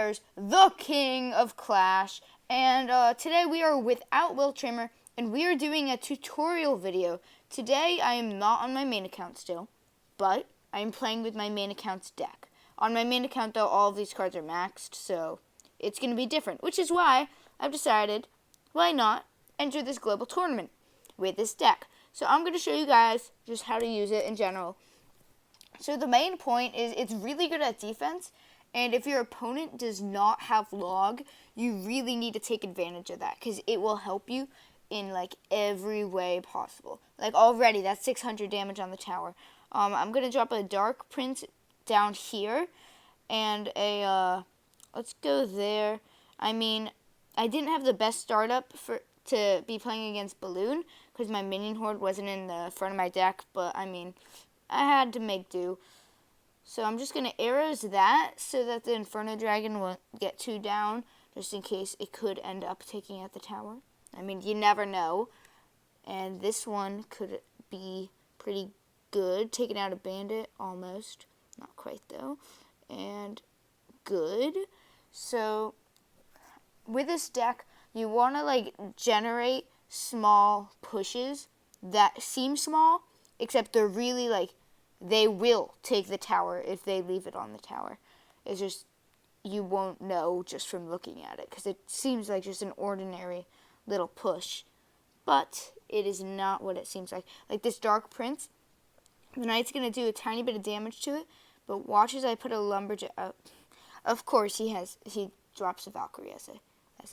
players, the king of Clash, and today we are without Will Trimmer, and we are doing a tutorial video. Today I am not on my main account still, but I am playing with my main account's deck. On my main account though, all of these cards are maxed, so it's going to be different, which is why I've decided, why not enter this global tournament with this deck. So I'm going to show you guys just how to use it in general. So the main point is it's really good at defense, and if your opponent does not have log, you really need to take advantage of that because it will help you in like every way possible. Like already, that's 600 damage on the tower. I'm going to drop a Dark Prince down here, and let's go there. I mean, I didn't have the best startup to be playing against Balloon because my minion horde wasn't in the front of my deck, but I mean, I had to make do. So I'm just going to arrows that so that the Inferno Dragon won't get too down, just in case it could end up taking out the tower. I mean, you never know. And this one could be pretty good. Taking out a bandit, almost. Not quite, though. And good. So with this deck, you want to like generate small pushes that seem small, except they're really like, they will take the tower if they leave it on the tower. It's just, you won't know just from looking at it, because it seems like just an ordinary little push. But it is not what it seems like. Like this Dark Prince, the knight's going to do a tiny bit of damage to it, but watch as I put a lumberjack up. Of course, he drops a Valkyrie as I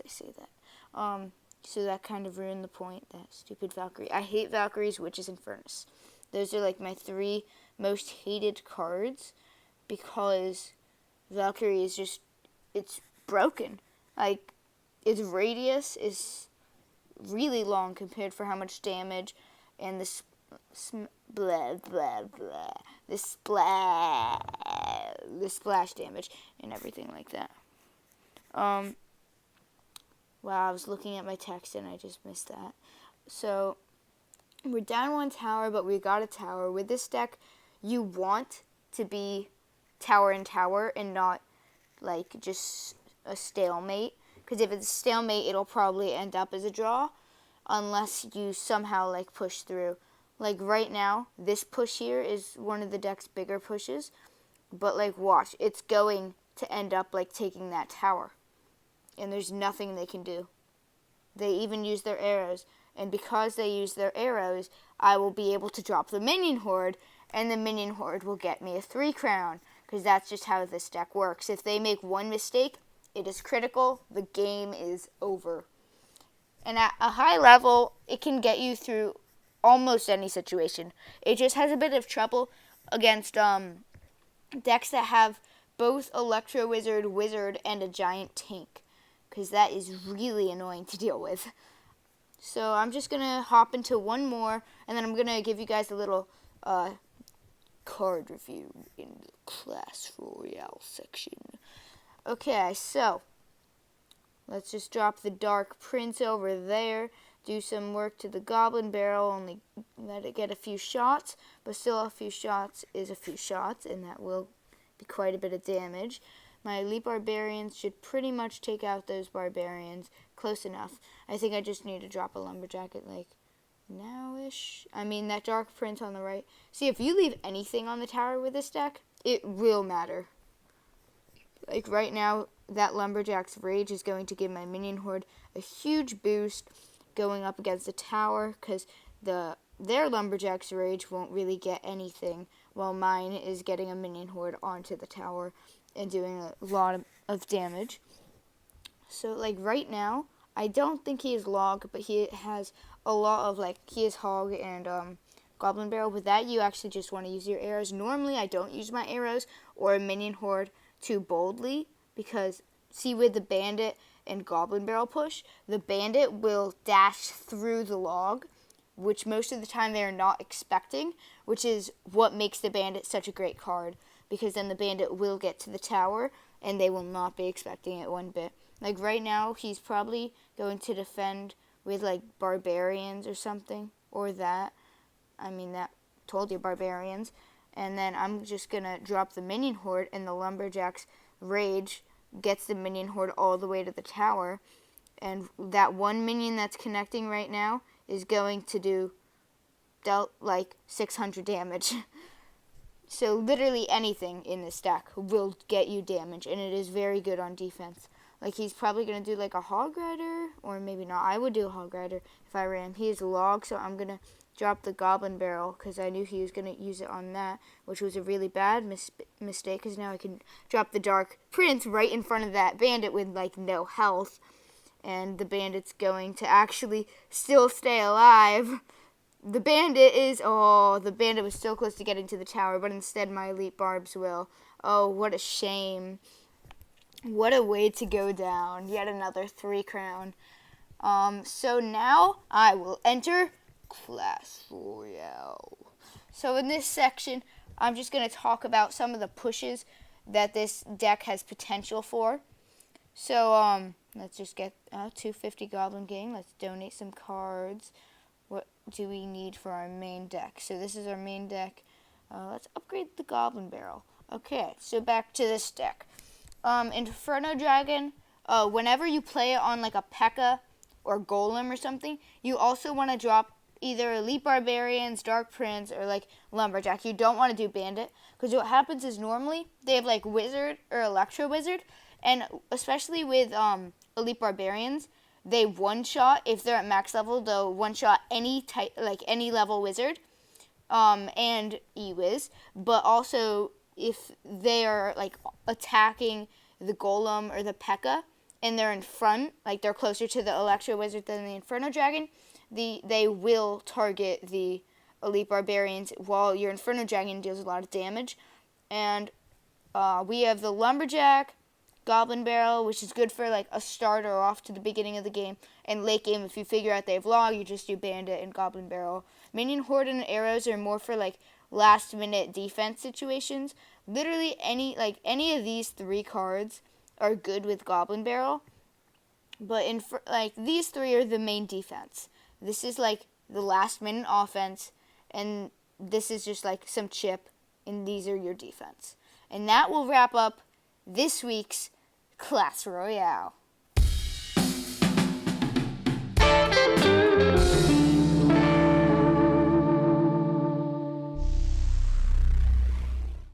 say that. So that kind of ruined the point, that stupid Valkyrie. I hate Valkyries, Witches, and Furnace. Those are like my 3 most hated cards because Valkyrie is just, it's broken. Like, its radius is really long compared for how much damage, and this blah, blah, blah, this splash damage and everything like that. Wow, I was looking at my text and I just missed that. So we're down 1 tower, but we got a tower. With this deck, you want to be tower and tower and not like just a stalemate. Because if it's a stalemate, it'll probably end up as a draw unless you somehow like push through. Like right now, this push here is one of the deck's bigger pushes. But like watch, it's going to end up like taking that tower. And there's nothing they can do. They even use their arrows. And because they use their arrows, I will be able to drop the minion horde, and the minion horde will get me a 3 crown, because that's just how this deck works. If they make one mistake, it is critical. The game is over. And at a high level, it can get you through almost any situation. It just has a bit of trouble against decks that have both Electro Wizard, Wizard, and a giant tank, because that is really annoying to deal with. So I'm just going to hop into one more, and then I'm going to give you guys a little card review in the Clash Royale section. Okay, so let's just drop the Dark Prince over there, do some work to the Goblin Barrel, only let it get a few shots, but still a few shots is a few shots, and that will be quite a bit of damage. My Elite Barbarians should pretty much take out those Barbarians. Close enough. I think I just need to drop a Lumberjack at like now-ish. I mean, that Dark Prince on the right. See, if you leave anything on the tower with this deck, it will matter. Like right now, that Lumberjack's Rage is going to give my minion horde a huge boost going up against the tower, because their Lumberjack's Rage won't really get anything, while mine is getting a minion horde onto the tower and doing a lot of damage. So, like, right now, I don't think he is log, but he has a lot of, like, he is hog and goblin barrel. With that, you actually just want to use your arrows. Normally, I don't use my arrows or a minion horde too boldly, because, see, with the bandit and goblin barrel push, the bandit will dash through the log, which most of the time they are not expecting, which is what makes the bandit such a great card, because then the bandit will get to the tower, and they will not be expecting it one bit. Like right now, he's probably going to defend with like barbarians or something, or that. I mean, that told you, barbarians. And then I'm just going to drop the minion horde, and the Lumberjack's Rage gets the minion horde all the way to the tower. And that one minion that's connecting right now is going to do like 600 damage. So literally anything in this deck will get you damage, and it is very good on defense. Like, he's probably going to do like a Hog Rider, or maybe not. I would do a Hog Rider if I ran. He is log, so I'm going to drop the Goblin Barrel because I knew he was going to use it on that, which was a really bad mistake because now I can drop the Dark Prince right in front of that bandit with like no health, and the bandit's going to actually still stay alive. The bandit was so close to getting to the tower, but instead my elite barbs will. Oh, what a shame. What a way to go down. Yet another 3 crown. So now I will enter Clash Royale. So in this section, I'm just going to talk about some of the pushes that this deck has potential for. So, let's just get 250 Goblin Gang. Let's donate some cards. What do we need for our main deck? So this is our main deck. Let's upgrade the Goblin Barrel. Okay, so back to this deck. Inferno Dragon, whenever you play it on like a P.E.K.K.A. or Golem or something, you also want to drop either Elite Barbarians, Dark Prince, or like Lumberjack. You don't want to do Bandit, because what happens is normally they have like Wizard or Electro Wizard, and especially with Elite Barbarians, they one-shot, if they're at max level, they'll one-shot any type, like any level Wizard, and E-Wiz, but also if they are like attacking the Golem or the P.E.K.K.A. and they're in front, like they're closer to the Electro Wizard than the Inferno Dragon, they will target the Elite Barbarians while your Inferno Dragon deals a lot of damage. And we have the Lumberjack, Goblin Barrel, which is good for like a starter off to the beginning of the game. And late game, if you figure out they have log, you just do Bandit and Goblin Barrel. Minion Horde and Arrows are more for like last minute defense situations. Literally any of these 3 cards are good with Goblin Barrel, but like these 3 are the main defense. This is like the last minute offense, and this is just like some chip, and these are your defense. And that will wrap up this week's Clash Royale.